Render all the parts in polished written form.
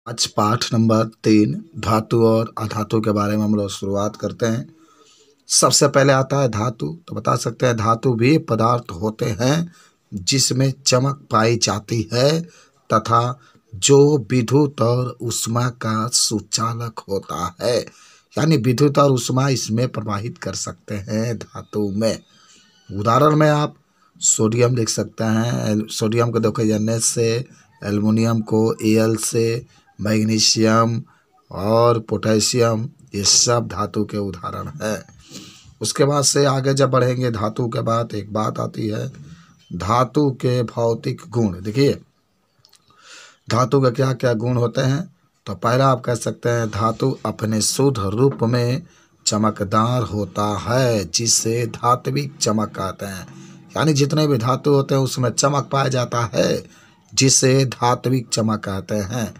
आज पाठ नंबर 3 धातु और अधातु के बारे में हम लोग शुरुआत करते हैं। सबसे पहले आता है धातु। तो बता सकते हैं धातु वे पदार्थ होते हैं जिसमें चमक पाई जाती है तथा जो विद्युत और ऊष्मा का सुचालक होता है, यानी विद्युत और ऊष्मा इसमें प्रवाहित कर सकते हैं धातु में। उदाहरण में आप सोडियम लिख सकते हैं। सोडियम को देखो Na से, एल्युमिनियम को Al से, मैग्नीशियम और पोटेशियम, ये सब धातु के उदाहरण हैं। उसके बाद से आगे जब बढ़ेंगे धातु के बाद एक बात आती है धातु के भौतिक गुण। देखिए धातु के क्या क्या गुण होते हैं। तो पहला आप कह सकते हैं धातु अपने शुद्ध रूप में चमकदार होता है, जिसे धात्विक चमक कहते हैं। यानी जितने भी धातु होते हैं उसमें चमक पाया जाता है, जिसे धात्विक चमक कहते हैं।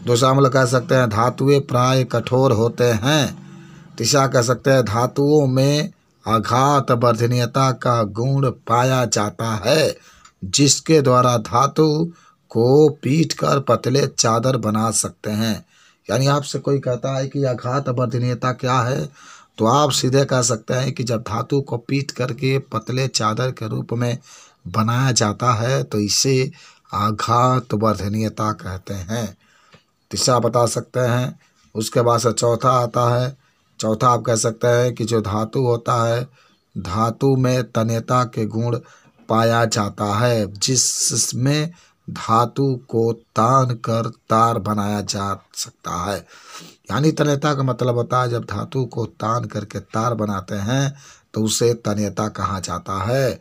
दूसरा हम लोग कह सकते हैं धातुएं प्राय कठोर होते हैं। तीसरा कह सकते हैं धातुओं में आघात वर्धनीयता का गुण पाया जाता है, जिसके द्वारा धातु को पीट कर पतले चादर बना सकते हैं। यानी आपसे कोई कहता है कि आघात वर्धनीयता क्या है, तो आप सीधे कह सकते हैं कि जब धातु को पीट करके पतले चादर के रूप में बनाया जाता है तो इसे आघात वर्धनीयता कहते हैं। तीसरा बता सकते हैं। उसके बाद से चौथा आता है। चौथा आप कह सकते हैं कि जो धातु होता है धातु में तन्यता के गुण पाया जाता है, जिसमें धातु को तान कर तार बनाया जा सकता है। यानी तन्यता का मतलब होता है जब धातु को तान करके तार बनाते हैं तो उसे तन्यता कहा जाता है।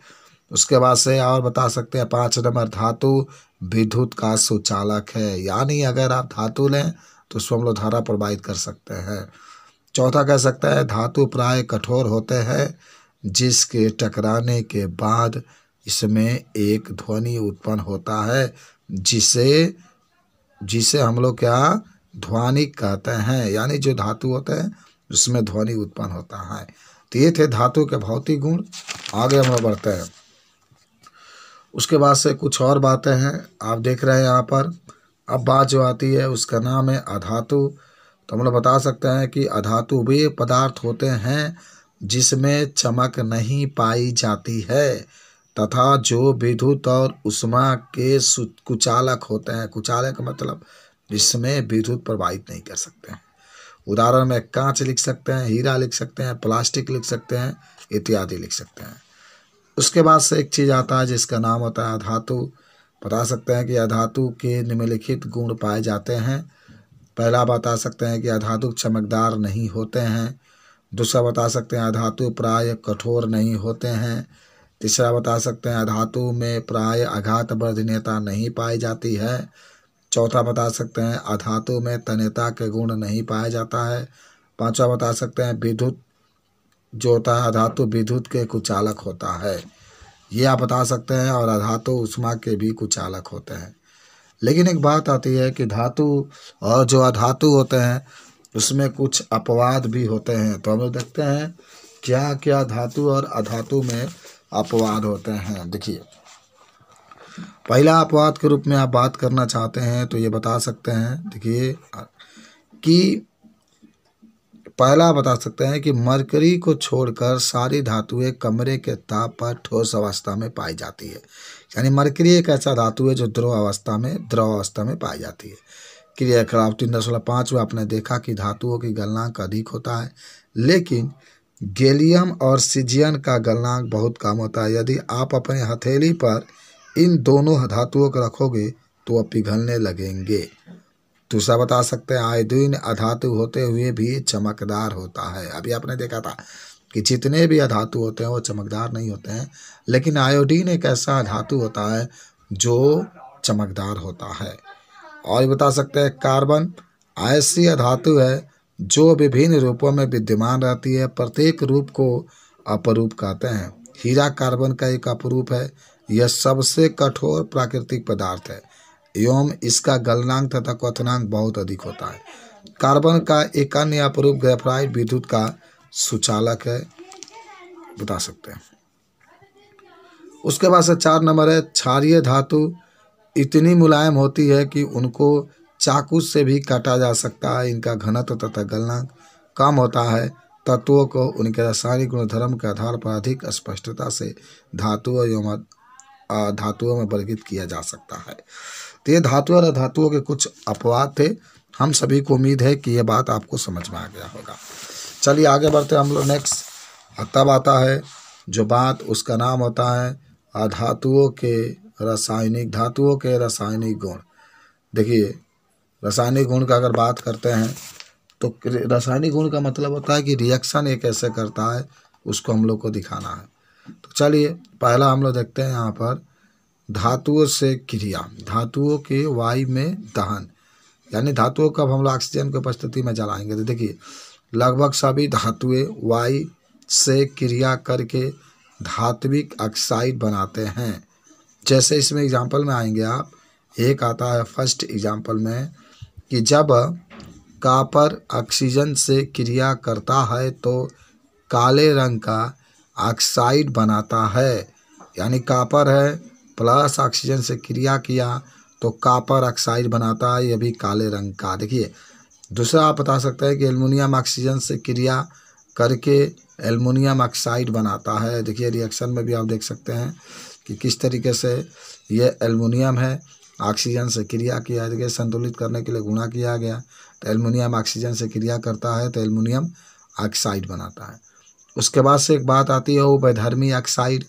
उसके बाद से और बता सकते हैं 5 नंबर धातु विद्युत का सुचालक है। यानी अगर आप धातु लें तो उसमें हम लोग धारा प्रवाहित कर सकते हैं। चौथा कह सकते हैं धातु प्राय कठोर होते हैं, जिसके टकराने के बाद इसमें एक ध्वनि उत्पन्न होता है, जिसे जिसे हम लोग क्या ध्वनिक कहते हैं। यानी जो धातु होते हैं उसमें ध्वनि उत्पन्न होता है। तो ये थे धातु के भौतिक गुण। आगे हम लोग बढ़ते हैं। उसके बाद से कुछ और बातें हैं आप देख रहे हैं यहाँ पर। अब बात जो आती है उसका नाम है अधातु। तो हम लोग बता सकते हैं कि अधातु वे पदार्थ होते हैं जिसमें चमक नहीं पाई जाती है तथा जो विद्युत और ऊष्मा के कुचालक होते हैं। कुचालक का मतलब जिसमें विद्युत प्रवाहित नहीं कर सकते हैं। उदाहरण में कांच लिख सकते हैं, हीरा लिख सकते हैं, प्लास्टिक लिख सकते हैं, इत्यादि लिख सकते हैं। उसके बाद से एक चीज़ आता है जिसका नाम होता है अधातु। बता सकते हैं कि अधातु के निम्नलिखित गुण पाए जाते हैं। पहला बता सकते हैं कि अधातु चमकदार नहीं होते हैं। दूसरा बता सकते हैं अधातु प्राय कठोर नहीं होते हैं। तीसरा बता सकते हैं अधातु में प्राय आघात वर्धनीयता नहीं पाई जाती है। चौथा बता सकते हैं अधातु में तन्यता के गुण नहीं पाया जाता है। पांचवा बता सकते हैं विद्युत जो होता है अधातु विद्युत के कुचालक होता है, ये आप बता सकते हैं। और अधातु ऊष्मा के भी कुचालक होते हैं। लेकिन एक बात आती है कि धातु और जो अधातु होते हैं उसमें कुछ अपवाद भी होते हैं। तो हम लोग देखते हैं क्या क्या धातु और अधातु में अपवाद होते हैं। देखिए पहला अपवाद के रूप में आप बात करना चाहते हैं तो ये बता सकते हैं। देखिए कि पहला बता सकते हैं कि मरकरी को छोड़कर सारी धातुएं कमरे के ताप पर ठोस अवस्था में पाई जाती है। यानी मरकरी एक ऐसा धातु है जो द्रव अवस्था में पाई जाती है। क्रिया खराब 3.5 में आपने देखा कि धातुओं की गलनांक अधिक होता है, लेकिन गैलियम और सीजियम का गलनांक बहुत कम होता है। यदि आप अपने हथेली पर इन दोनों धातुओं को रखोगे तो वह पिघलने लगेंगे। दूसरा बता सकते हैं आयोडीन अधातु होते हुए भी चमकदार होता है। अभी आपने देखा था कि जितने भी अधातु होते हैं वो चमकदार नहीं होते हैं, लेकिन आयोडीन एक ऐसा धातु होता है जो चमकदार होता है। और बता सकते हैं कार्बन ऐसी अधातु है जो विभिन्न रूपों में विद्यमान रहती है। प्रत्येक रूप को अपरूप कहते हैं। हीरा कार्बन का एक अपरूप है। यह सबसे कठोर प्राकृतिक पदार्थ है एवं इसका गलनांक तथा क्वथनांक बहुत अधिक होता है। कार्बन का एक अन्य अपरूप ग्रेफाइट विद्युत का सुचालक है, बता सकते हैं। उसके बाद से 4 नंबर है क्षारीय धातु इतनी मुलायम होती है कि उनको चाकू से भी काटा जा सकता है। इनका घनत्व तथा गलनांक कम होता है। तत्वों को उनके रासायनिक गुणधर्म के आधार पर अधिक स्पष्टता से धातुओं एवं धातुओं में वर्गीकृत किया जा सकता है। तो ये धातु और अधातुओं के कुछ अपवाद थे। हम सभी को उम्मीद है कि ये बात आपको समझ में आ गया होगा। चलिए आगे बढ़ते हम लोग नेक्स्ट। तब आता है जो बात, उसका नाम होता है धातुओं के रासायनिक गुण। देखिए रासायनिक गुण का अगर बात करते हैं तो रासायनिक गुण का मतलब होता है कि रिएक्शन एक ऐसे करता है, उसको हम लोग को दिखाना है। तो चलिए पहला हम लोग देखते हैं यहाँ पर धातुओं से क्रिया। धातुओं के वायु में दहन, यानी धातुओं का हम लोग ऑक्सीजन की उपस्थिति में जलाएंगे। तो देखिए लगभग सभी धातुएं वायु से क्रिया करके धात्विक ऑक्साइड बनाते हैं। जैसे इसमें एग्जाम्पल में आएंगे आप, एक आता है फर्स्ट एग्जाम्पल में कि जब कॉपर ऑक्सीजन से क्रिया करता है तो काले रंग का ऑक्साइड बनाता है। यानी कॉपर है प्लस ऑक्सीजन से क्रिया किया तो कॉपर ऑक्साइड बनाता है, ये भी काले रंग का। देखिए दूसरा आप बता सकते हैं कि एल्युमिनियम ऑक्सीजन से क्रिया करके एल्युमिनियम ऑक्साइड बनाता है। देखिए रिएक्शन में भी आप देख सकते हैं कि किस तरीके से ये एल्युमिनियम है, ऑक्सीजन से क्रिया किया, देखिए संतुलित करने के लिए गुणा किया गया तो एल्युमिनियम ऑक्सीजन से क्रिया करता है तो एल्युमिनियम ऑक्साइड बनाता है। उसके बाद से एक बात आती है उभयधर्मी ऑक्साइड।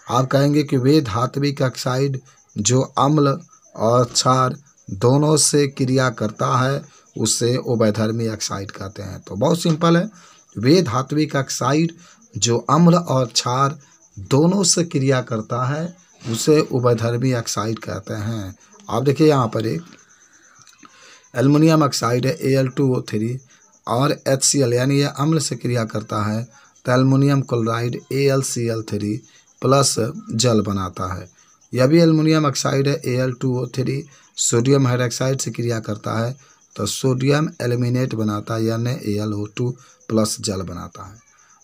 आप कहेंगे कि वे धात्विक ऑक्साइड जो अम्ल और क्षार दोनों से क्रिया करता है उसे उभयधर्मी ऑक्साइड कहते हैं। तो बहुत सिंपल है, वे धात्विक ऑक्साइड जो अम्ल और क्षार दोनों से क्रिया करता है उसे उभयधर्मी ऑक्साइड कहते हैं। आप देखिए यहाँ पर एक एल्युमिनियम ऑक्साइड है Al2O3 और HCl, यानी यह अम्ल से क्रिया करता है तो एल्युमिनियम क्लोराइड AlCl3 प्लस जल बनाता है। यह भी एल्युमिनियम ऑक्साइड है Al2O3 सोडियम हाइड्रोक्साइड से क्रिया करता है तो सोडियम एल्यूमिनेट बनाता है, यानी AlO2 प्लस जल बनाता है।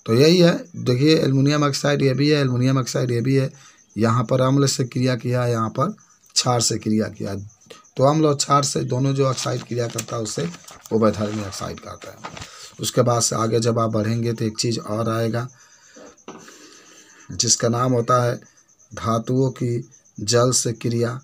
तो यही है, देखिए एल्युमिनियम ऑक्साइड ये भी है, एल्युमिनियम ऑक्साइड ये भी है। यहाँ पर अम्ल से क्रिया किया है, यहाँ पर क्षार से क्रिया किया। तो अम्ल और क्षार से दोनों जो ऑक्साइड क्रिया करता है उससे उभयधर्मी ऑक्साइड कहता है। उसके बाद से आगे जब आप बढ़ेंगे तो एक चीज़ और आएगा जिसका नाम होता है धातुओं की जल से क्रिया।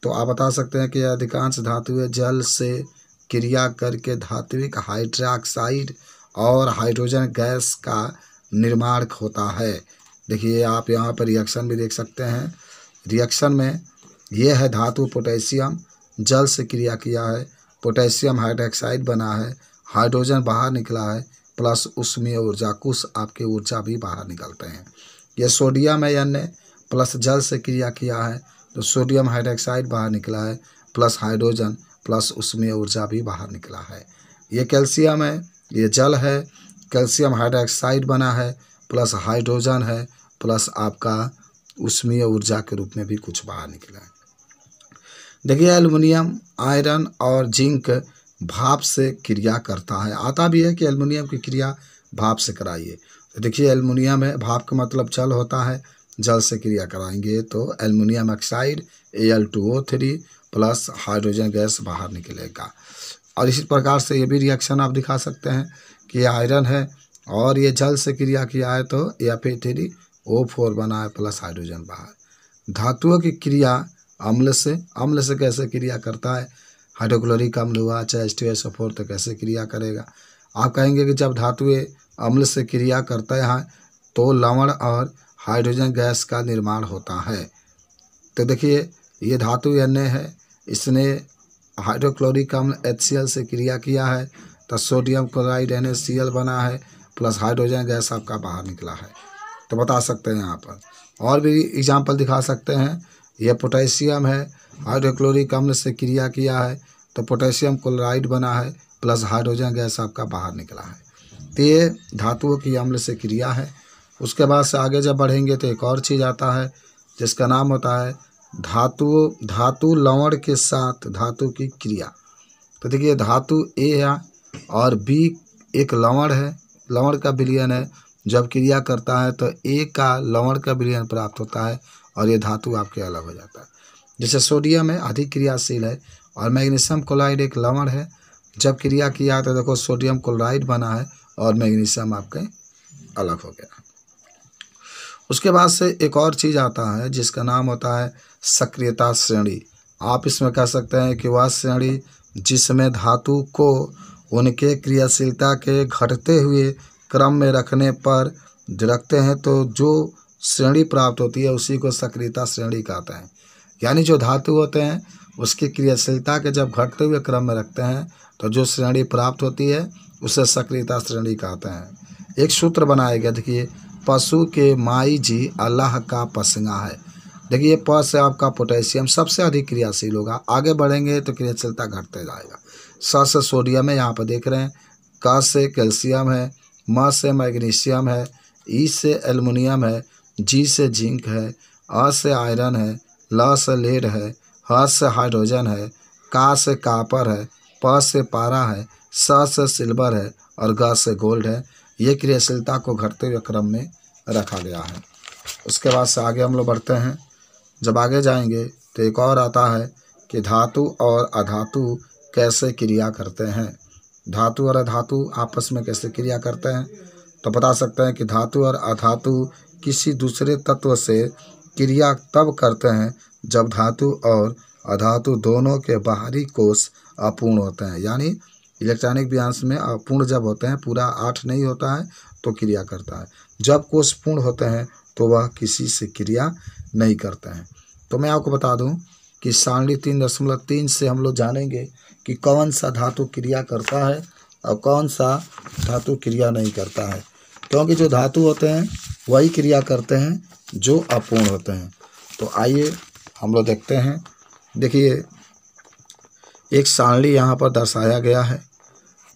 तो आप बता सकते हैं कि अधिकांश धातुएं जल से क्रिया करके धात्विक हाइड्रोक्साइड और हाइड्रोजन गैस का निर्माण होता है। देखिए आप यहाँ पर रिएक्शन भी देख सकते हैं। रिएक्शन में ये है धातु पोटेशियम जल से क्रिया किया है, पोटेशियम हाइड्रोक्साइड बना है, हाइड्रोजन बाहर निकला है प्लस ऊष्मीय ऊर्जा, कुछ आपके ऊर्जा भी बाहर निकलते हैं। ये सोडियम है यानी प्लस जल से क्रिया किया है तो सोडियम हाइड्रोक्साइड बाहर निकला है प्लस हाइड्रोजन प्लस ऊष्मीय ऊर्जा भी बाहर निकला है। ये कैल्शियम है, ये जल है, कैल्शियम हाइड्रोक्साइड बना है प्लस हाइड्रोजन है प्लस आपका ऊष्मीय ऊर्जा के रूप में भी कुछ बाहर निकला है। देखिए एल्युमिनियम आयरन और जिंक भाप से क्रिया करता है। आता भी है कि एल्युमिनियम की क्रिया भाप से कराइए। तो देखिए एल्युमिनियम है, भाप का मतलब जल होता है, जल से क्रिया कराएंगे तो aluminium oxide Al2O3 plus hydrogen gas बाहर निकलेगा। और इसी प्रकार से ये भी रिएक्शन आप दिखा सकते हैं कि आयरन है और ये जल से क्रिया किया है तो Fe3O4 बना है प्लस हाइड्रोजन बाहर। धातुओं की क्रिया अम्ल से कैसे क्रिया करता है, हाइड्रोक्लोरिक अम्ल हुआ चाहे H2SO4 तो कैसे क्रिया करेगा। आप कहेंगे कि जब धातुएं अम्ल से क्रिया करता है तो लवण और हाइड्रोजन गैस का निर्माण होता है। तो देखिए ये धातु Na है, इसने हाइड्रोक्लोरिक अम्ल HCl से क्रिया किया है तो सोडियम क्लोराइड NaCl बना है प्लस हाइड्रोजन गैस आपका बाहर निकला है। तो बता सकते हैं यहाँ पर और भी एग्जाम्पल दिखा सकते हैं। यह पोटेशियम है, हाइड्रोक्लोरिक अम्ल से क्रिया किया है तो पोटेशियम क्लोराइड बना है प्लस हाइड्रोजन गैस आपका बाहर निकला है। तो ये धातुओं की अम्ल से क्रिया है। उसके बाद से आगे जब बढ़ेंगे तो एक और चीज़ आता है जिसका नाम होता है धातु लवण के साथ धातु की क्रिया। तो देखिए धातु A है और B एक लवण है, लवण का विलयन है, जब क्रिया करता है तो A का लवण का विलयन प्राप्त होता है और ये धातु आपके अलग हो जाता है। जैसे सोडियम है अधिक क्रियाशील है और मैग्नीशियम क्लोराइड एक लवण है। जब क्रिया किया तो देखो सोडियम क्लोराइड बना है और मैग्नीशियम आपके अलग हो गया। उसके बाद से एक और चीज़ आता है जिसका नाम होता है सक्रियता श्रेणी। आप इसमें कह सकते हैं कि वह श्रेणी जिसमें धातु को उनके क्रियाशीलता के घटते हुए क्रम में रखने पर रखते हैं तो जो श्रेणी प्राप्त होती है उसी को सक्रियता श्रेणी कहते हैं। यानी जो धातु होते हैं उसकी क्रियाशीलता के जब घटते हुए क्रम में रखते हैं तो जो श्रेणी प्राप्त होती है उसे सक्रियता श्रेणी कहते हैं। एक सूत्र बनाया गया, देखिए, पशु के माई जी अल्लाह का पसंगा है। देखिए प से आपका पोटेशियम सबसे अधिक क्रियाशील होगा, आगे बढ़ेंगे तो क्रियाशीलता घटते जाएगा। स से सोडियम है, यहाँ पर देख रहे हैं। क से कैल्शियम है, म से मैग्नीशियम है, ई से एल्युमिनियम है, जी से जिंक है, अ से आयरन है, ल से लेड है, ह से हाइड्रोजन है, का से कापर है, प से पारा है, स से सिल्वर है और ग से गोल्ड है। ये क्रियाशीलता को घटते हुए क्रम में रखा गया है। उसके बाद से आगे हम लोग बढ़ते हैं। जब आगे जाएंगे तो एक और आता है कि धातु और अधातु कैसे क्रिया करते हैं। धातु और अधातु आपस में कैसे क्रिया करते हैं तो बता सकते हैं कि धातु और अधातु किसी दूसरे तत्व से क्रिया तब करते हैं जब धातु और अधातु दोनों के बाहरी कोश अपूर्ण होते हैं। यानी इलेक्ट्रॉनिक विन्यास में अपूर्ण जब होते हैं, पूरा 8 नहीं होता है तो क्रिया करता है। जब कोश पूर्ण होते हैं तो वह किसी से क्रिया नहीं करते हैं। तो मैं आपको बता दूं कि सारणी 3.3 से हम लोग जानेंगे कि कौन सा धातु क्रिया करता है और कौन सा धातु क्रिया नहीं करता है, क्योंकि जो धातु होते हैं वही क्रिया करते हैं जो अपूर्ण होते हैं। तो आइए हम लोग देखते हैं। देखिए एक सारणी यहाँ पर दर्शाया गया है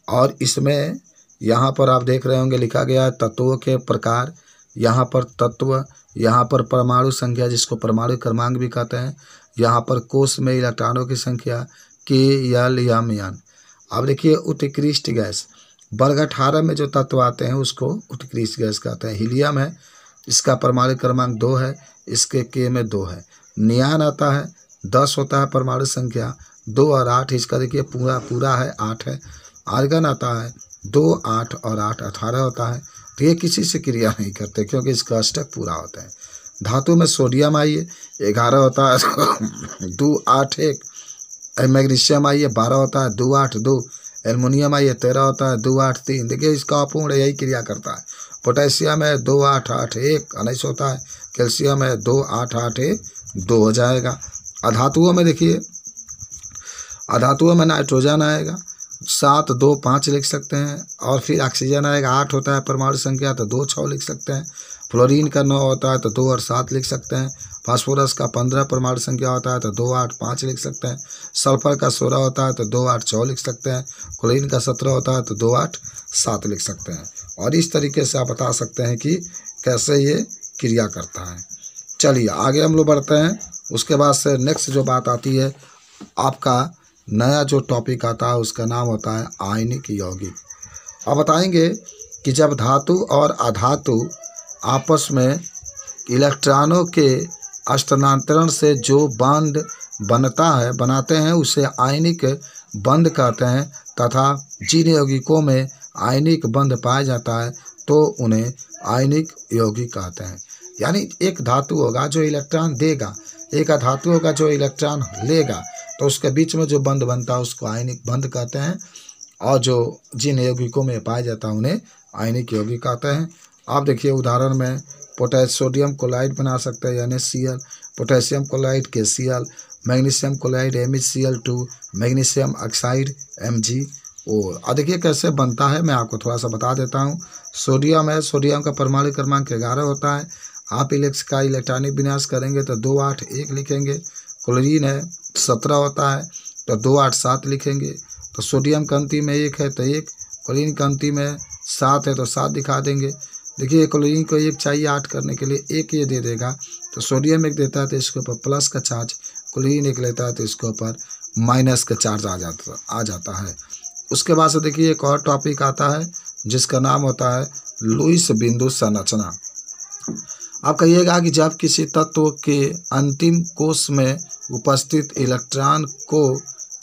और इसमें यहाँ पर आप देख रहे होंगे लिखा गया है तत्वों के प्रकार। यहाँ पर तत्व, यहाँ पर परमाणु संख्या जिसको परमाणु क्रमांक भी कहते हैं, यहाँ पर कोश में इलेक्ट्रॉनों की संख्या के, एल, एम, एन। अब देखिए उत्कृष्ट गैस, वर्ग 18 में जो तत्व आते हैं उसको उत्कृष्ट गैस कहते हैं। हीलियम है, इसका परमाणु क्रमांक 2 है, इसके के में 2 है। नियान आता है 10 होता है परमाणु संख्या, 2 और 8, इसका देखिए पूरा है 8 है। आर्गन आता है 2, 8 और 8 18 होता है। तो ये किसी से क्रिया नहीं करते क्योंकि इसका अष्टक पूरा होता है। धातु में सोडियम आइए 11 होता है 2, 8, 1। मैग्नीशियम आइए 12 होता है 2, 8, 2। एल्युमिनियम आइए 13 होता है 2, 8, 3। देखिए इसका अपूर्ण यही क्रिया करता है। पोटेशियम है 2, 8, 8, 1 19 होता है। कैल्शियम है 2, 8, 8, 1 2 हो जाएगा। अधातुओं में देखिए, अधातुओं में नाइट्रोजन आएगा 7, 2, 5 लिख सकते हैं। और फिर ऑक्सीजन आएगा 8 होता है परमाणु संख्या तो 2, 6 लिख सकते हैं। फ्लोरीन का 9 होता है तो 2 और 7 लिख सकते हैं। फास्फोरस का 15 परमाणु संख्या होता है तो 2, 8, 5 लिख सकते हैं। सल्फर का 16 होता है तो 2, 8, 6 लिख सकते हैं। क्लोरीन का 17 होता है तो 2, 8, 7 लिख सकते हैं। और इस तरीके से आप बता सकते हैं कि कैसे ये क्रिया करता है। चलिए आगे हम लोग बढ़ते हैं। उसके बाद से नेक्स्ट जो बात आती है, आपका नया जो टॉपिक आता है उसका नाम होता है आयनिक यौगिक। अब बताएंगे कि जब धातु और अधातु आपस में इलेक्ट्रॉनों के स्थानांतरण से जो बंध बनाते हैं उसे आयनिक बंध कहते हैं। तथा जिन यौगिकों में आयनिक बंध पाया जाता है तो उन्हें आयनिक यौगिक कहते हैं। यानी एक धातु होगा जो इलेक्ट्रॉन देगा, एक अधातु होगा जो इलेक्ट्रॉन लेगा, तो उसके बीच में जो बंध बनता है उसको आयनिक बंध कहते हैं। और जो जिन यौगिकों में पाया जाता है उन्हें आयनिक यौगिक कहते हैं। आप देखिए उदाहरण में सोडियम क्लोराइड बना सकते हैं NaCl, potassium chloride KCl, magnesium chloride MeCl2, magnesium oxide MgO। और देखिए कैसे बनता है, मैं आपको थोड़ा सा बता देता हूँ। सोडियम है, सोडियम का परमाणु क्रमांक 11 होता है। आप का इलेक्ट्रॉनिक विन्यास करेंगे तो 2, 8, 1 लिखेंगे। क्लोरीन है 17 होता है तो 2, 8, 7 लिखेंगे। तो सोडियम का अंतिम में 1 है तो 1, क्लोरीन का अंतिम में 7 है तो 7 दिखा देंगे। देखिए क्लोरीन को 1 चाहिए 8 करने के लिए, 1 ये दे देगा। तो सोडियम 1 देता है तो इसके ऊपर प्लस का चार्ज, क्लोरीन 1 लेता है तो इसके ऊपर माइनस का चार्ज आ जाता है। उसके बाद से देखिए एक और टॉपिक आता है जिसका नाम होता है लुईस बिंदु संरचना। आप कहिएगा कि जब किसी तत्व के अंतिम कोश में उपस्थित इलेक्ट्रॉन को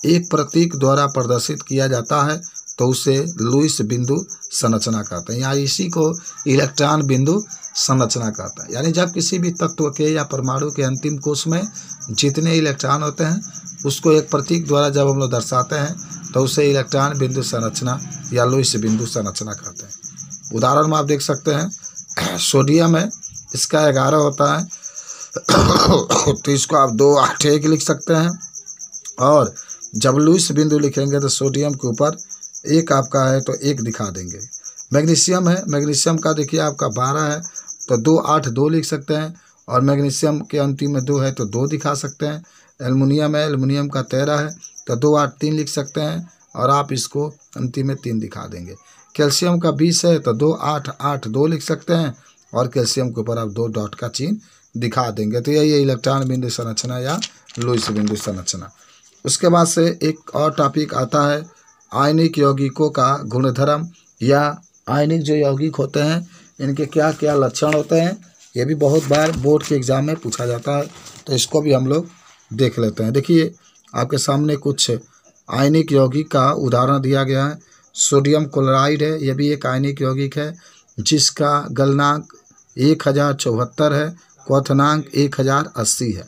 एक प्रतीक द्वारा प्रदर्शित किया जाता है तो उसे लुईस बिंदु संरचना कहते हैं। यहाँ इसी को इलेक्ट्रॉन बिंदु संरचना कहते हैं। यानी जब किसी भी तत्व के या परमाणु के अंतिम कोश में जितने इलेक्ट्रॉन होते हैं उसको एक प्रतीक द्वारा जब हम लोग दर्शाते हैं तो उसे इलेक्ट्रॉन बिंदु संरचना या लुईस बिंदु संरचना कहते हैं। उदाहरण में आप देख सकते हैं सोडियम है, इसका 11 होता है तो इसको आप 2 8 1 लिख सकते हैं। और जब लुईस बिंदु लिखेंगे तो सोडियम के ऊपर 1 आपका है तो 1 दिखा देंगे। मैग्नीशियम है, मैग्नीशियम का देखिए आपका 12 है तो 2 8 2 लिख सकते हैं और मैग्नीशियम के अंतिम में 2 है तो 2 दिखा सकते हैं। एल्युमिनियम है, एल्युमिनियम का 13 है तो 2 8 3 लिख सकते हैं और आप इसको अंतिम में 3 दिखा देंगे। कैल्शियम का 20 है तो 2 8 8 2 लिख सकते हैं और कैल्शियम के ऊपर आप 2 डॉट का चिन्ह दिखा देंगे। तो यही है इलेक्ट्रॉन बिंदु संरचना या लुईस बिंदु संरचना। उसके बाद से एक और टॉपिक आता है आयनिक यौगिकों का गुणधर्म या आयनिक जो यौगिक होते हैं इनके क्या क्या लक्षण होते हैं। ये भी बहुत बार बोर्ड के एग्जाम में पूछा जाता है तो इसको भी हम लोग देख लेते हैं। देखिए आपके सामने कुछ आयनिक यौगिक का उदाहरण दिया गया है। सोडियम क्लोराइड है, यह भी एक आयनिक यौगिक है जिसका गलनांक 1074 है, क्वथनांक 1080 है,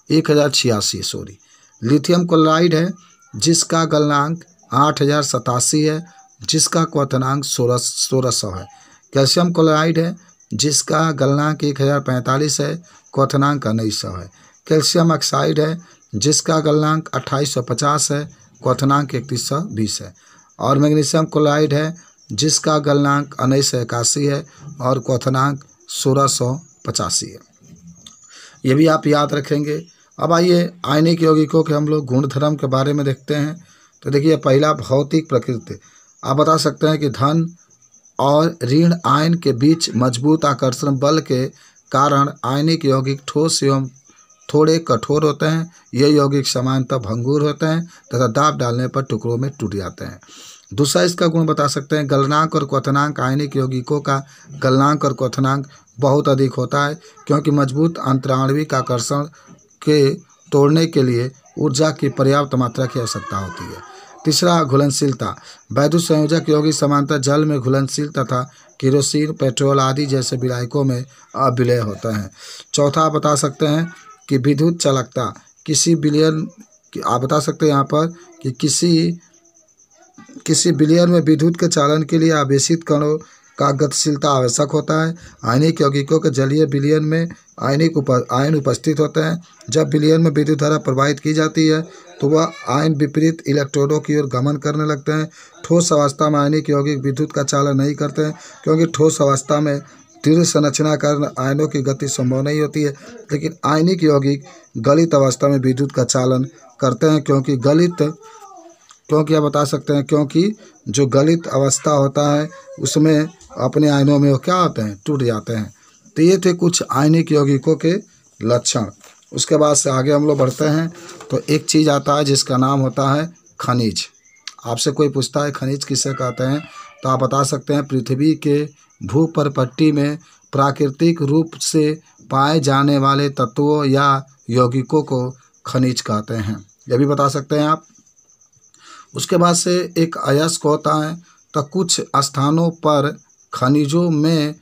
1086 सॉरी। लिथियम क्लोराइड है जिसका गलनांक 8087 है, जिसका क्वथनांक 1600 है। कैल्शियम क्लोराइड है जिसका गलनांक 1045 है, क्वथनांक 1900 है। कैल्शियम ऑक्साइड है जिसका गलनांक 2850 है, क्वथनांक 3120 है। और मैग्नीशियम क्लोराइड है जिसका गलनांक 1981 है और क्वथनांक 1685 है। ये भी आप याद रखेंगे। अब आइए आयनिक यौगिकों के हम लोग गुणधर्म के बारे में देखते हैं। तो देखिए पहला भौतिक प्रकृति। आप बता सकते हैं कि धन और ऋण आयन के बीच मजबूत आकर्षण बल के कारण आयनिक यौगिक ठोस एवं थोड़े कठोर होते हैं। ये यौगिक सामान्यतः भंगुर होते हैं तथा दाब डालने पर टुकड़ों में टूट जाते हैं। दूसरा इसका गुण बता सकते हैं गलनांक और क्वथनांक। आयनिक यौगिकों का गलनांक और क्वथनांक बहुत अधिक होता है क्योंकि मजबूत अंतराणविक आकर्षण के तोड़ने के लिए ऊर्जा की पर्याप्त मात्रा की आवश्यकता होती है। तीसरा घुलनशीलता। वैद्युत संयोजक यौगिक सामान्यतः जल में घुलनशील तथा केरोसिन, पेट्रोल आदि जैसे विलायकों में अविलेय होते हैं। चौथा बता सकते हैं कि विद्युत चालकता। किसी बिलियन आप बता सकते हैं यहाँ पर कि किसी बिलियन में विद्युत के चालन के लिए आवेशित कणों का गतिशीलता आवश्यक होता है। आयनिक यौगिकों के जलीय विलयन में आयन उपस्थित होते हैं। जब विलयन में विद्युत धारा प्रवाहित की जाती है तो वह आयन विपरीत इलेक्ट्रोडों की ओर गमन करने लगते हैं। ठोस अवस्था में आयनिक यौगिक विद्युत का चालन नहीं करते हैं क्योंकि ठोस अवस्था में दृढ़ संरचना कारण आयनों की गति संभव नहीं होती है। लेकिन आयनिक यौगिक गलित अवस्था में विद्युत का चालन करते हैं क्योंकि आप बता सकते हैं क्योंकि जो गलित अवस्था होता है उसमें अपने आयनों में वो क्या होते हैं, टूट जाते हैं। तो ये थे कुछ आयनिक यौगिकों के लक्षण। उसके बाद से आगे हम लोग बढ़ते हैं तो एक चीज़ आता है जिसका नाम होता है खनिज। आपसे कोई पूछता है खनिज किसे कहते हैं तो आप बता सकते हैं पृथ्वी के भूपरपट्टी में प्राकृतिक रूप से पाए जाने वाले तत्वों या यौगिकों को खनिज कहते हैं। यह भी बता सकते हैं आप। उसके बाद से एक अयस्क होता है तो कुछ स्थानों पर खनिजों में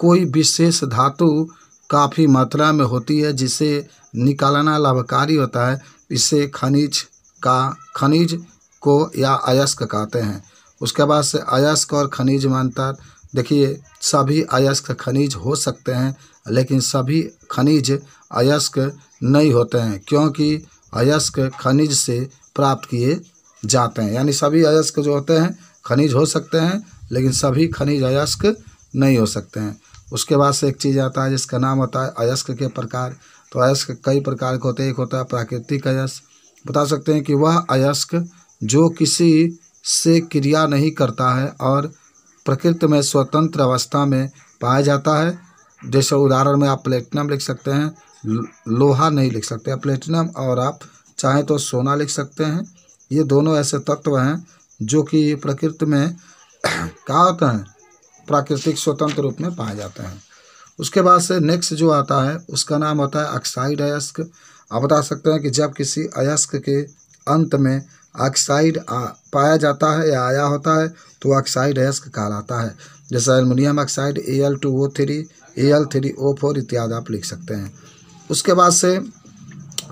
कोई विशेष धातु काफ़ी मात्रा में होती है जिसे निकालना लाभकारी होता है। इसे खनिज को या अयस्क कहते हैं। उसके बाद से अयस्क और खनिज में अंतर। देखिए सभी अयस्क खनिज हो सकते हैं लेकिन सभी खनिज अयस्क नहीं होते हैं क्योंकि अयस्क खनिज से प्राप्त किए जाते हैं। यानी सभी अयस्क जो होते हैं खनिज हो सकते हैं लेकिन सभी खनिज अयस्क नहीं हो सकते हैं। उसके बाद से एक चीज़ आता है जिसका नाम होता है अयस्क के प्रकार। तो अयस्क कई प्रकार के होते हैं। एक होता है प्राकृतिक अयस्क। बता सकते हैं कि वह अयस्क जो किसी से क्रिया नहीं करता है और प्रकृति में स्वतंत्र अवस्था में पाया जाता है। जैसे उदाहरण में आप प्लेटिनम लिख सकते हैं, लोहा नहीं लिख सकते। प्लेटिनम और आप चाहें तो सोना लिख सकते हैं। ये दोनों ऐसे तत्व हैं जो कि प्रकृति में क्या होते हैं, प्राकृतिक स्वतंत्र रूप में पाए जाते हैं। उसके बाद से नेक्स्ट जो आता है उसका नाम होता है ऑक्साइड अयस्क। आप बता सकते हैं कि जब किसी अयस्क के अंत में ऑक्साइड पाया जाता है या आया होता है तो ऑक्साइड अयस्क कहलाता है। जैसे एल्युमिनियम ऑक्साइड Al2O3, Al3O4 इत्यादि आप लिख सकते हैं। उसके बाद से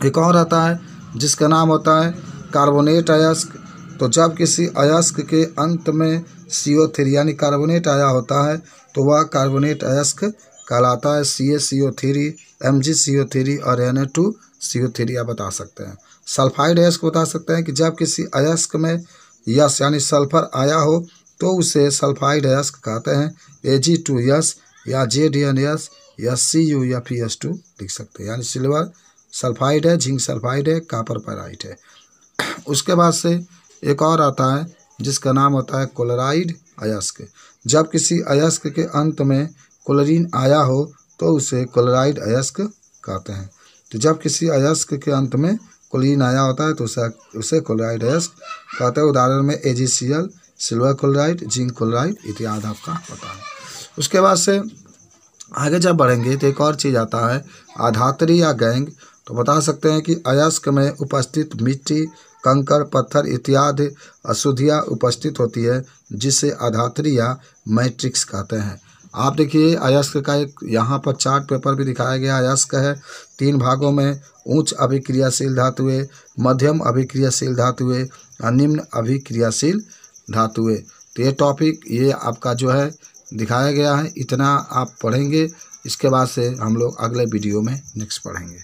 एक और आता है जिसका नाम होता है कार्बोनेट अयस्क। तो जब किसी अयस्क के अंत में CO3 यानी कार्बोनेट आया होता है तो वह कार्बोनेट अयस्क कहलाता है। CaCO3, MgCO3 और Na2CO3 आप बता सकते हैं। सल्फाइड अयस्क बता सकते हैं कि जब किसी अयस्क में यस यानी सल्फर आया हो तो उसे सल्फाइड अयस्क कहते हैं। Ag2S या ZnS या CuFeS2 लिख सकते हैं, यानी सिल्वर सल्फाइड है, जिंक सल्फाइड है, कॉपर पेराइट है। उसके बाद से एक और आता है जिसका नाम होता है क्लोराइड अयस्क। जब किसी अयस्क के अंत में क्लोरीन आया हो तो उसे क्लोराइड अयस्क कहते हैं। तो जब किसी अयस्क के अंत में क्लोरीन आया होता है तो उसे क्लोराइड अयस्क कहते हैं। उदाहरण में AgCl, silver chloride, zinc chloride इत्यादि आपका होता है। उसके बाद से आगे जब बढ़ेंगे तो एक और चीज़ आता है अधातरी या गैंग। तो बता सकते हैं कि अयस्क में उपस्थित मिट्टी, कंकड़, पत्थर इत्यादि अशुद्धियाँ उपस्थित होती है जिसे अधातरी या मैट्रिक्स कहते हैं। आप देखिए अयस्क का एक यहाँ पर चार्ट पेपर भी दिखाया गया। अयस्क है 3 भागों में, उच्च अभिक्रियाशील धातुएं, मध्यम अभिक्रियाशील धातुएं और निम्न अभिक्रियाशील धातुएं। तो ये टॉपिक ये आपका जो है दिखाया गया है, इतना आप पढ़ेंगे। इसके बाद से हम लोग अगले वीडियो में नेक्स्ट पढ़ेंगे।